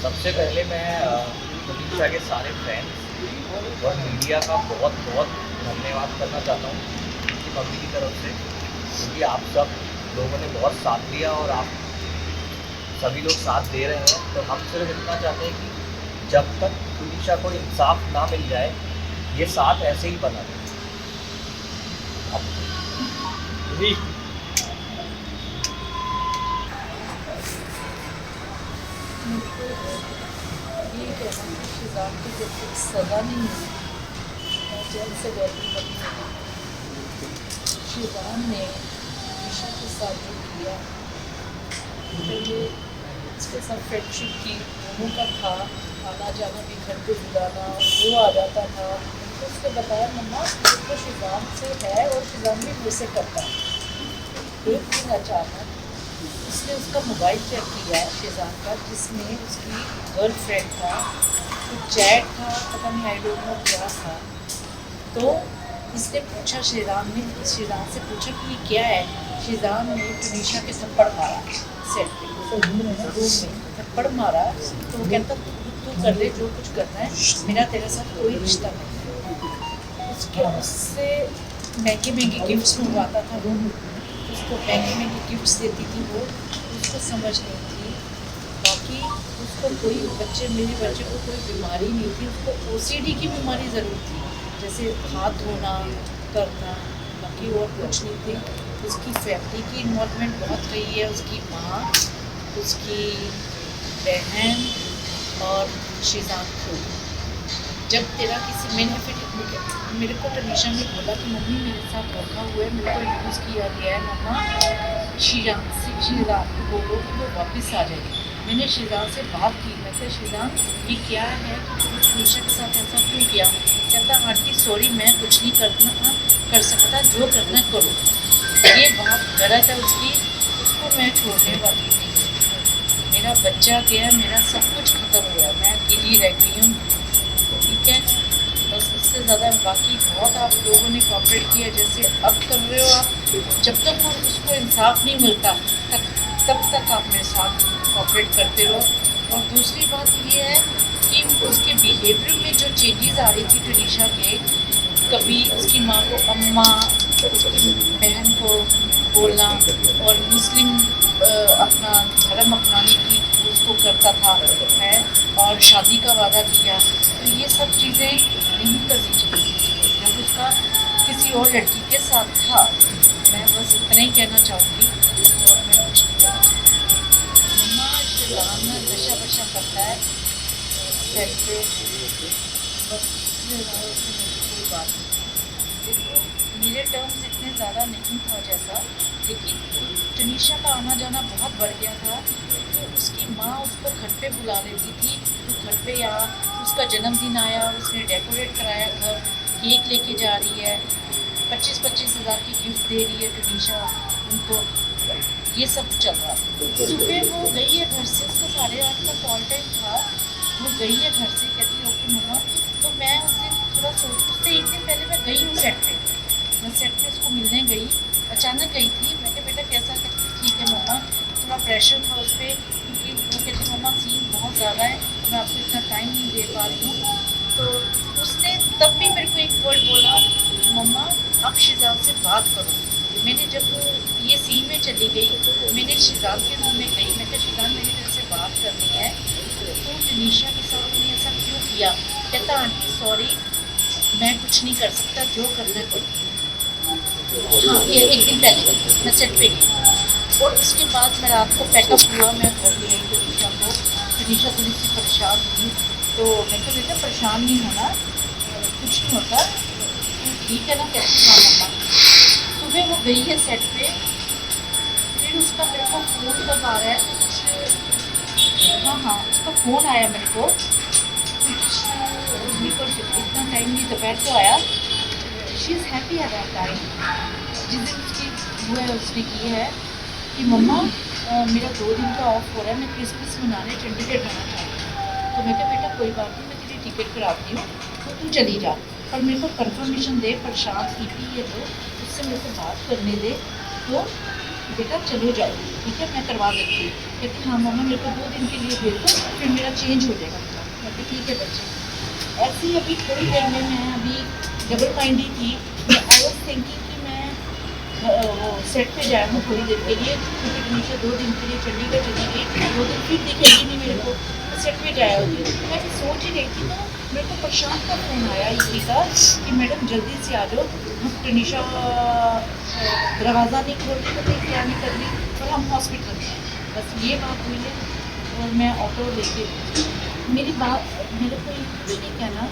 सबसे पहले मैं मनीषा के सारे फैंस और मीडिया का बहुत बहुत धन्यवाद करना चाहता हूँ उनकी मम्मी की तरफ से, क्योंकि आप सब लोगों ने बहुत साथ दिया और आप सभी लोग साथ दे रहे हैं। तो हम सिर्फ इतना चाहते हैं कि जब तक मनीषा को इंसाफ ना मिल जाए, ये साथ ऐसे ही बना रहे। अब ये कहना कि शिजान की जब तक सज़ा नहीं हुई, मैं जेल से गैरती बनी। शिजान ने ईशा के साथ जो किया, तो ये इसके साथ फ्रेंडशिप की दोनों का था, आना जाना भी घर पे बुलाना, वो आ जाता था। तो उसने बताया मम्मा ये तो शिजान से है और शिजान भी मुझसे करता है। एक दिन अचानक उसने उसका मोबाइल चेक किया शिजान का, जिसमें उसकी गर्लफ्रेंड था, तो चैट था, पता नहीं आई डोंट नो क्या था। तो इसने पूछा, शिजान से पूछा कि ये क्या है। शिजान ने टुनीशा के थप्पड़ मारा, सेट पे रूम में थप्पड़ मारा। तो वो कहता तू कर ले जो कुछ करना है, मेरा तेरे साथ कोई रिश्ता नहीं। उससे महंगी महंगी गिफ्ट्स मंगवाता था वो, उसको महंगी महंगी गिफ्ट्स देती थी वो, उसको समझ नहीं थी। बाकी उसको कोई मेरे बच्चे को कोई बीमारी नहीं थी, उसको OCD की बीमारी ज़रूर थी, जैसे हाथ धोना करना, बाकी और कुछ नहीं थी। उसकी फैमिली की इन्वॉल्वमेंट बहुत रही है, उसकी माँ, उसकी बहन और शिजान खुद। जब तेरा किसी मेरे को टनीशा ने बोला कि मम्मी मेरे साथ धोखा हुआ है, मेरे को यूज़ किया गया है, मम्मा शिजान को बोलो कि वो वापस आ जाएगी। मैंने शिजान से बात की, मैं कहा शिजान ये क्या है कि तुमने टनीशा के साथ ऐसा क्यों किया। कहता आंटी सॉरी मैं कुछ नहीं कर सकता, जो करना करो। ये बात गलत है उसकी, उसको मैं छोड़ने वाली नहीं हूँ। मेरा बच्चा गया, मेरा सब कुछ ख़त्म हुआ, मैं अकेली रह गई हूँ, ठीक है। बस इससे ज़्यादा बाकी बहुत आप लोगों ने कॉपरेट किया, जैसे अब कर रहे हो आप। जब तक उसको इंसाफ नहीं मिलता तब तक आप मेरे साथ कॉपरेट करते रहो। और दूसरी बात ये है कि उसके बिहेवियर में जो चेंजेस आ रही थी टनीशा के, कभी उसकी माँ को अम्मा, उसकी बहन को बोलना, और मुस्लिम अपना धर्म अपनाने की उसको करता था है, और शादी का वादा किया। तो ये सब चीज़ें नहीं करनी चाहिए जब उसका किसी और लड़की के साथ था। मैं बस इतना ही कहना चाहूँगी और मैं कुछ नहीं कहूँगी। मम्मा शिजान नशा वशा करता है सेट पे, बस इसलिए कोई बात नहीं। देखो मेरे टर्म्स इतने ज़्यादा नहीं था जैसा, लेकिन टनीशा का आना जाना बहुत बढ़ गया था। तो उसकी माँ उसको घर पे बुला लेती थी, तो घर पे या उसका जन्मदिन आया, उसने डेकोरेट कराया घर, केक लेके जा रही है, 25-25 हज़ार की गिफ्ट दे रही है टनीशा उनको, ये सब चल रहा था। सुबह वो गई है घर से, उसका 8:30 का कॉल टाइम था, वो गई है घर से, कहती ओके मम्मा। तो मैं उस दिन थोड़ा उससे एक दिन पहले मैं गई हूँ सेट पे, मैं सेट पे उसको मिलने गई, अचानक गई थी। मैं कहा बेटा कैसा, कहती ठीक है मम्मा, थोड़ा प्रेशर था उस पर, क्योंकि वो कहती मम्मा सीन बहुत ज़्यादा है, तो मैं आपको इतना टाइम नहीं दे पा रही हूँ। तो उसने तब भी मेरे को एक वर्ड बोला, मम्मा आप शिजान से बात करो। मैंने जब ये सीन में चली गई, मैंने शिजान के रूम में गई, मैं कहा शिजान मेरी तेरे से बात करनी है, तो टनीशा के साथ ने ऐसा क्यों किया। कहता आंटी सॉरी मैं कुछ नहीं कर सकता, जो करना करो। हाँ ये एक दिन पहले मैं सेट पे गई, और उसके बाद मैं रात को पैकअप हुआ, मैं घर ले आई टनीशा को। टनीशा थोड़ी सी परेशान थी, तो मैं कहा बेटा परेशान नहीं होना, कुछ नहीं होता, ठीक है ना। कैसे हाँ मम्मा। सुबह वो गई है सेट पे, फिर उसका मेरे को फ़ोन कब आ रहा है कुछ, हाँ उसका फ़ोन आया मेरे को कुछ, मेरे को इतना टाइम नहीं, दोपहर को आया। She is happy at that time, जिस दिन उसकी वो है उसने की है कि मम्मा मेरा 2 दिन का ऑफ हो रहा है, मैं क्रिसमस मनाने चंडीगढ़ जाना चाहती हूँ। तो मैं कहा बेटा कोई बात नहीं, मैं तेरी टिकट कराती हूँ, तो तू चली जा, पर मेरे को कंफर्मेशन दे, प्रशांत की है तो उससे मेरे को बात करने दे। तो कि बेटा चलो जाओ, ठीक है मैं करवा देती हूँ। कहती हाँ मम्मा मेरे को 2 दिन के लिए भेज दो, फिर मेरा चेंज हो जाएगा। कहती ठीक है बच्चे। ऐसे ही अभी थोड़ी देर में मैं अभी डबल माइंडी थी, आई वॉज थिंकिंग कि मैं वो सेट पे जाया हूँ थोड़ी देर के लिए, क्योंकि हमेशा 2 दिन के लिए चंडीगढ़ चली गई, 2 दिन फिर दिखेगी नहीं मेरे को, तो सेट पे जाया होती। मैं भी सोच ही रही थी, तो मेरे को प्रशांत का फ़ोन आया इसी का कि मैडम जल्दी से आ जाओ, हम टनीशा दरवाज़ा नहीं खोल रही, पता क्या नहीं कर रही, और हम हॉस्पिटल में हैं। बस ये बात हुई है, और मैं ऑटो लेके मेरी बात मेरे को कुछ नहीं कहना।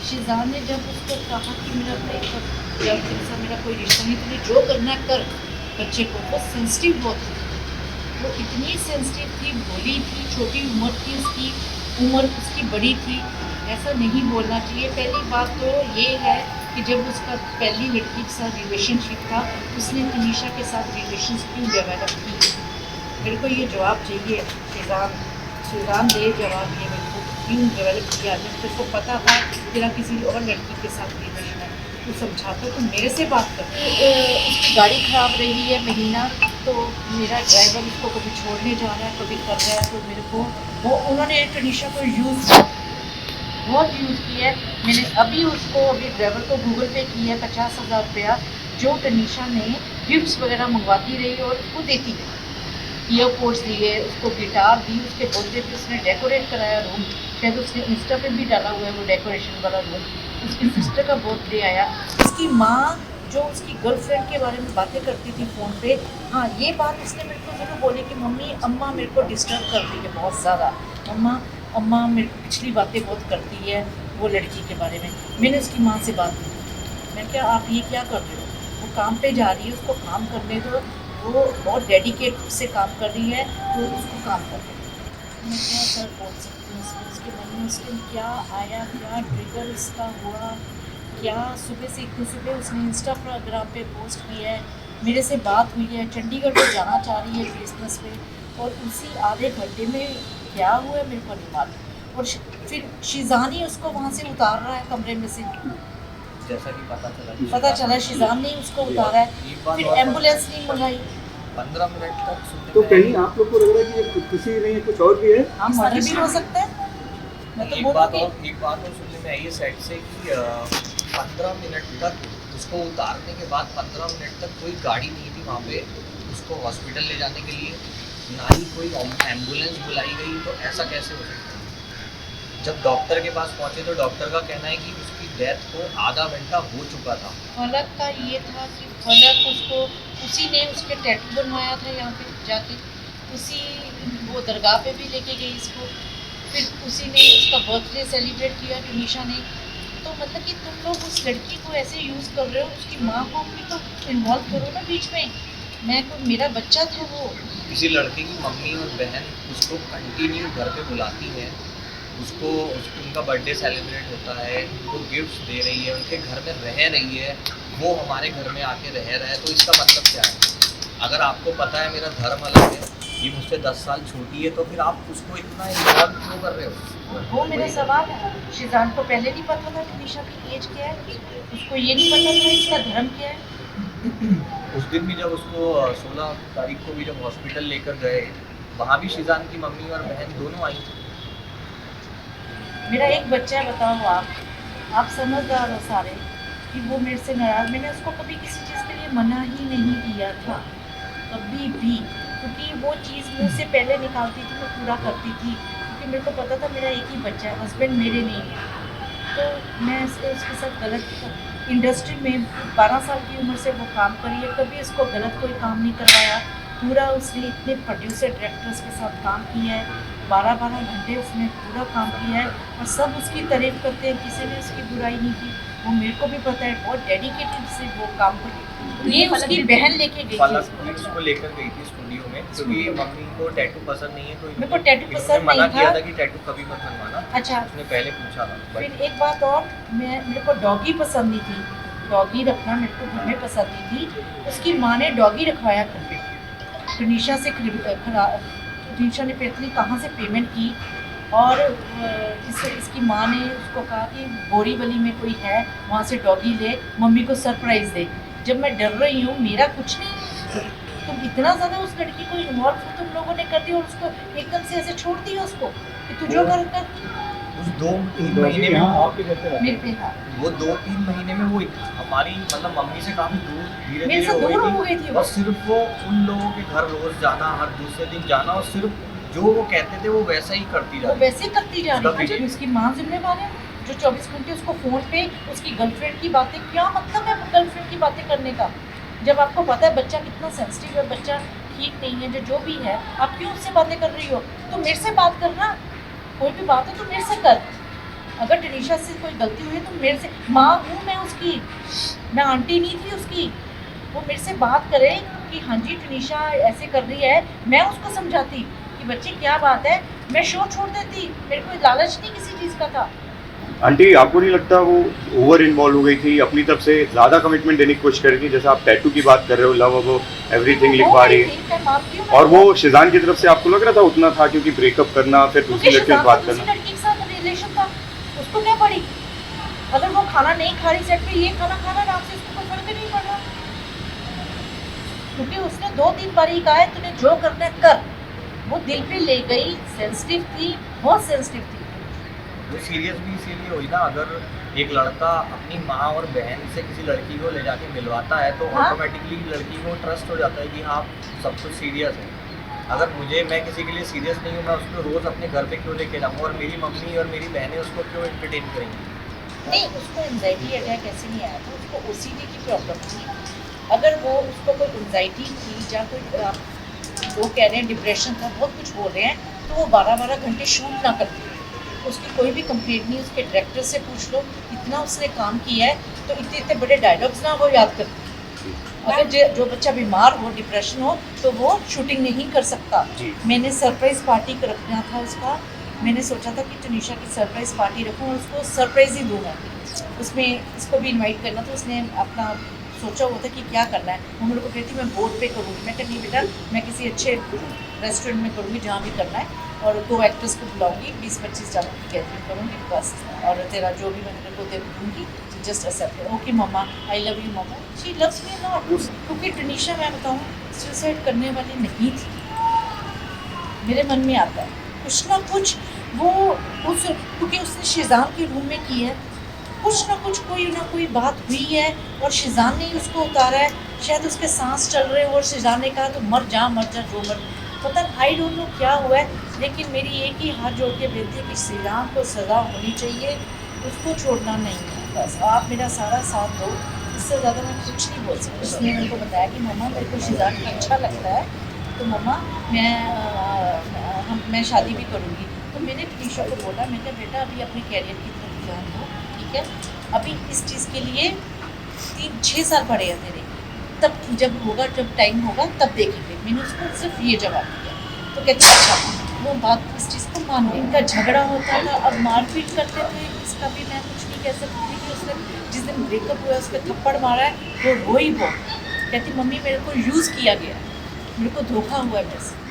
शिजान ने जब उसको कहा कि मेरा ब्रेकअप, जब जैसा मेरा कोई रिश्ता नहीं, तुझे जो करना है कर, बच्चे को वो सेंसिटिव बहुत थी, वो इतनी सेंसिटिव थी, भोली थी, छोटी उम्र थी उसकी, उम्र उसकी बड़ी थी, ऐसा नहीं बोलना चाहिए। पहली बात तो ये है कि जब उसका पहली लड़की के साथ रिलेशनशिप था, उसने तनीषा के साथ रिलेशन क्यों डेवलप की? मेरे को ये जवाब चाहिए। शिजान दे जवाब, ये मेरे को क्यों डेवलप किया? जब तेरे को पता था तेरा किसी और लड़की के साथ रिलेशन है, तू समझाता तो मेरे से बात कर। उसकी गाड़ी ख़राब रही है महीना, तो मेरा ड्राइवर उसको कभी छोड़ने जा रहा है, कभी कर रहा है, तो मेरे को वो उन्होंने तनीषा को बहुत यूज़ किया है। मैंने अभी ड्राइवर को गूगल पे किया है 50,000 रुपया, जो तनीषा ने गिफ्ट्स वगैरह मंगवाती रही और उसको देती रही। ईयरपोड्स दिए, उसको गिटार दी, उसके बर्थडे पे उसने डेकोरेट कराया रूम, शायद उसने इंस्टा पे भी डाला हुआ है वो डेकोरेशन वाला रूम। उसकी सिस्टर का बर्थडे आया, उसकी माँ जो उसकी गर्लफ्रेंड के बारे में बातें करती थी फ़ोन पे, हाँ ये बात उसने मेरे को ज़रूर बोली कि मम्मी अम्मा मेरे को डिस्टर्ब करती है बहुत ज़्यादा, अम्मा मेरे को पिछली बातें बहुत करती है वो लड़की के बारे में। मैंने उसकी माँ से बात की, मैं क्या आप ये क्या कर रहे हो? वो काम पे जा रही है, उसको काम करने दो, वो बहुत डेडिकेट से काम कर रही है, तो उसको काम कर रही है। मैं क्या सर बोल सकती हूँ उसमें, उसके मन में उस दिन क्या आया, क्या ट्रिगर उसका हुआ, क्या सुबह से इतनी सुबह उसने इंस्टाग्राम पे पोस्ट किया है, मेरे से बात हुई है, चंडीगढ़ को जाना चाह रही है बिजनेस पे, और उसी आधे घंटे में क्या हुआ है मेरे को नहीं मालूम। और फिर शिजान ही उसको वहाँ से उतार रहा है कमरे में से, जैसा कि पता चला शिजान ने उसको उतारा है, फिर एम्बुलेंस नहीं मंगाई। 15 मिनट तक सुनने तो में कहीं आप लोग को लग रहा है कि ये खुदकुशी नहीं कुछ और भी है? हाँ मर्डर भी हो सकता है। मैं तो एक बात बोलूँगी और सुनने में आई है साइड से कि 15 मिनट तक उसको उतारने के बाद 15 मिनट तक कोई गाड़ी नहीं थी वहाँ पे उसको हॉस्पिटल ले जाने के लिए, ना ही कोई एम्बुलेंस बुलाई गई, तो ऐसा कैसे हो सकता है? जब डॉक्टर के पास पहुँचे तो डॉक्टर का कहना है कि उसकी डेथ को आधा घंटा हो चुका था। फलक का ये था कि फलक उसको उसी ने उसके टैटू बनवाया था यहाँ पे जाके, उसी वो दरगाह पे भी लेके गई इसको, फिर उसी ने उसका बर्थडे सेलिब्रेट किया तनीषा ने। तो मतलब कि तुम लोग उस लड़की को ऐसे यूज़ कर रहे हो, उसकी माँ को भी तो इन्वॉल्व करो ना बीच में। मेरा बच्चा था वो। किसी लड़के की मम्मी और बहन उसको कंटिन्यू घर पे बुलाती हैं, उसको उनका बर्थडे सेलिब्रेट होता है, वो गिफ्ट्स दे रही है, उनके घर में रह रही है, वो हमारे घर में आके रह रहा है, तो इसका मतलब क्या है? अगर आपको पता है मेरा धर्म अलग है, ये मुझसे 10 साल छोटी है, तो फिर आप उसको इतना इन्वॉल्व क्यों कर रहे हो? वो मेरा सवाल है। शिजान को पहले नहीं पता था तनीषा की एज क्या है, उसको ये नहीं पता था इसका धर्म क्या है। उस दिन भी जब उसको 16 तारीख को भी जब हॉस्पिटल लेकर गए, वहाँ भी शिजान की मम्मी और बहन दोनों आई थी। मेरा एक बच्चा है, बताओ आप समझदार हो सारे कि वो मेरे से नाराज़, मैंने उसको कभी किसी चीज़ के लिए मना ही नहीं किया था कभी भी, क्योंकि वो चीज़ मुझ से पहले निकालती थी मैं पूरा करती थी, क्योंकि मेरे को पता था मेरा एक ही बच्चा है, हस्बैंड मेरे नहीं है, तो मैं उसके साथ गलत इंडस्ट्री में 12 साल की उम्र से वो काम करी है, कभी उसको गलत कोई काम नहीं करवाया। पूरा उसने इतने प्रोड्यूसर डायरेक्टर्स के साथ काम किया है, 12-12 घंटे उसने पूरा काम किया है, और सब उसकी तारीफ करते हैं, किसी ने उसकी बुराई नहीं की। वो मेरे को भी पता है बहुत डेडिकेटेड से वो काम कर, ये उसकी बहन लेके गई फलक थी उसको लेकर गई थी स्टूडियो में, क्योंकि मम्मी को टैटू पसंद नहीं है, तो मेरे को टैटू इन्होंने पसंद मना नहीं किया था। था कि टैटू कभी मत बनवाना। अच्छा, उसने पहले पूछा था, फिर एक बात और, मेरे को डॉगी पसंद नहीं थी, डॉगी रखना मेरे को घर में पसंद नहीं थी। उसकी माँ ने डॉगी रखवाया घर पे, तनीषा से तनीषा ने पता नहीं कहाँ से पेमेंट की, और इसकी माँ ने उसको कहा कि बोरीवली में कोई है, वहाँ से डॉगी ले, मम्मी को सरप्राइज़ दे। जब मैं डर रही हूँ, मेरा कुछ नहीं, तुम इतना ज़्यादा उस लड़की को इन्वॉल्व तुम लोगों ने कर दिया और उसको एकदम से ऐसे छोड़ दिया उसको कि तू जो कर उस 2-3 महीने में यहाँ आपके घर पे रहते मेरे पे हाँ वो 2-3 महीने में वो हमारी मतलब मम्मी से काफी दूर धीरे मेरे धीरे से दूर हो हो गई गई थी थी वो। और सिर्फ वो उन लोगों के घर रोज जाना, हर दूसरे दिन जाना और सिर्फ जो वो कहते थे वो वैसा ही करती जा वो रही वैसे ही करती जा रही है उसका जब उसकी माँ जिम्मेवार है जो 24 घंटे उसको फ़ोन पे उसकी गर्लफ्रेंड की बातें, क्या मतलब है गर्लफ्रेंड की बातें करने का जब आपको पता है बच्चा कितना सेंसिटिव है, बच्चा ठीक नहीं है, जो भी है, आप क्यों उससे बातें कर रही हो? तो मेरे से बात करना, कोई भी बात है तो मेरे से कर। अगर टनीशा से कोई गलती हुई है तो मेरे से, माँ हूँ मैं उसकी, मैं आंटी नहीं थी उसकी। वो मेरे से बात करे कि हाँ जी टनीशा ऐसे कर रही है, मैं उसको समझाती कि बच्चे क्या बात है, मैं शो छोड़ देती, मेरे को लालच नहीं किसी चीज़ का था। आंटी आपको नहीं लगता वो ओवर इन्वॉल्व हो गई थी, अपनी तरफ से ज़्यादा कमिटमेंट देने की कोशिश कर रही थी? जैसे आप टैटू की बात कर रहे हो, लव वो एवरीथिंग लिखवा रही है, मैं मानती हूँ, और वो शिजान की तरफ से आपको लग रहा था उतना था क्योंकि ब्रेकअप करना फिर दूसरी लड़की से बात करना? लड़की के साथ रिलेशन था, उसको क्या पड़ी? अगर वो खाना नहीं खा रही सेट पे, ये खाना खाना आराम से, उसको कोई फर्क नहीं पड़ रहा, क्योंकि उसने 2-3 बार ही कहा है तूने जो करना है कर। वो दिल पे ले गई, सेंसिटिव थी, बहुत सेंसिटिव थी। वो सीरियस भी इसीलिए हुई ना, अगर एक लड़का अपनी माँ और बहन से किसी लड़की को ले जाके मिलवाता है तो हाँ? ऑटोमेटिकली लड़की को ट्रस्ट हो जाता है कि हाँ सब कुछ सीरियस है। अगर मैं किसी के लिए सीरियस नहीं हूँ, मैं उसको रोज़ अपने घर पे क्यों लेके जाऊँगा और मेरी मम्मी और मेरी बहनें उसको क्यों एंटरटेन करेंगी? नहीं, उसको एंजाइटी अटैक ऐसे नहीं आया था, उसको ओसीडी की प्रॉब्लम थी। अगर वो उसको कोई एंजाइटी थी या कोई वो कह रहे हैं डिप्रेशन था, बहुत कुछ बोल रहे हैं, तो वो 12-12 घंटे शूट ना करती। उसकी कोई भी कंप्लेंट नहीं, उसके डायरेक्टर से पूछ लो, इतना उसने काम किया है तो इतने इतने बड़े डायलॉग्स ना वो याद करती। अगर जो बच्चा बीमार हो, डिप्रेशन हो, तो वो शूटिंग नहीं कर सकता। मैंने सरप्राइज़ पार्टी रखना था उसका, मैंने सोचा था कि टनीशा की सरप्राइज़ पार्टी रखूँ और उसको सरप्राइज़ ही दूँ मैं, उसमें इसको भी इनवाइट करना। तो उसने अपना सोचा हुआ था कि क्या करना है। वो मेरे को कहती मैं बोर्ड पे करूँगी, मैं कहा नहीं बेटा, मैं किसी अच्छे रेस्टोरेंट में करूँगी जहाँ भी करना है, और 2 एक्टर्स को बुलाऊँगी, 20-25 जनों की गैदरिंग करूँगी बस, और तेरा जो भी मैं तेरे को दे दूँगी, just accept. Okay mama, I love you mama, she loves me not. क्योंकि टनीशा मैं बताऊँ सुसाइड करने वाली नहीं थी, मेरे मन में आता है कुछ ना कुछ वो उस, क्योंकि उसने शिजान के रूम में की है, कुछ ना कुछ कोई ना कोई बात हुई है और शिजान ने ही उसको उतारा है। शायद उसके सांस चल रहे हो और शिजान ने कहा तो मर जा जो मर, पता आई डोंट नो क्या हुआ है। लेकिन मेरी एक ही हाथ जोड़ के बेनती है कि शिजान को सज़ा होनी चाहिए, उसको छोड़ना नहीं है। बस आप मेरा सारा साथ दो, इससे ज़्यादा मैं कुछ नहीं बोल सकती। उसने मेरे को बताया कि मम्मा मेरे को शिजान अच्छा लगता है, तो मम्मा मैं शादी भी करूँगी। तो मैंने टनीशा को बोला, मैं कहा बेटा अभी अपने कैरियर की तरफ ध्यान दो, ठीक है, अभी इस चीज़ के लिए 3-6 साल पड़े हैं तेरे, तब जब होगा, जब टाइम होगा तब देखेंगे। मैंने उसको सिर्फ ये जवाब दिया। तो कहते अच्छा, वो बात इस चीज़ को मान गई। इनका झगड़ा होता था, अब मारपीट करते थे, इसका भी मैं कुछ नहीं कह सकती थी कि उसने जिस दिन ब्रेकअप हुआ उसके थप्पड़ मारा है, वो रोई बहुत, कहती मम्मी मेरे को यूज़ किया गया, मेरे को धोखा हुआ है मेरे से।